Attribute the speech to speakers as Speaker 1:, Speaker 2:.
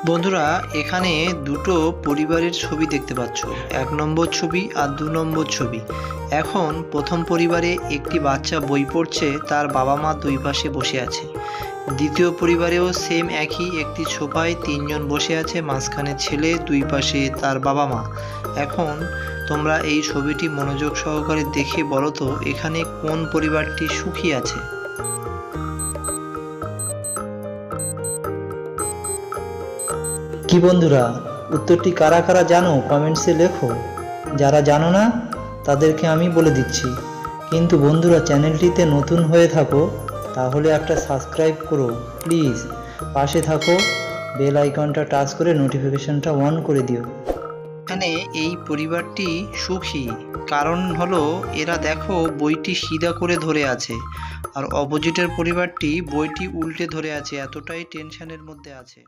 Speaker 1: বন্ধুরা, এখানে দুটো পরিবারের ছবি দেখতে পাচ্ছ। ১ নম্বর ছবি আর ২ নম্বর ছবি। এখন প্রথম পরিবারে একটি বাচ্চা বই পড়ছে, তার বাবা মা দুই পাশে বসে আছে। দ্বিতীয় পরিবারেও সেম একই, একটি সোফায় ৩ জন বসে আছে, মাঝখানে ছেলে, দুই পাশে তার বাবা মা। এখন তোমরা এই ছবিটি মনোযোগ সহকারে দেখে বলো তো এখানে কোন পরিবারটি সুখী আছে।
Speaker 2: কি বন্ধুরা, উত্তরটি কারা কারা জানো কমেন্টসে লেখো। যারা জানো না তাদেরকে আমি বলে দিচ্ছি। কিন্তু বন্ধুরা, চ্যানেলটিতে নতুন হয়ে থাকো তাহলে একটা সাবস্ক্রাইব করো প্লিজ। পাশে থাকো, বেল আইকনটা টাচ করে নোটিফিকেশনটা অন করে দিও।
Speaker 1: এখানে এই পরিবারটি সুখী, কারণ হলো এরা দেখো বইটি সিধা করে ধরে আছে, আর অপোজিটের পরিবারটি বইটি উল্টে ধরে আছে, এতটাই টেনশনের মধ্যে আছে।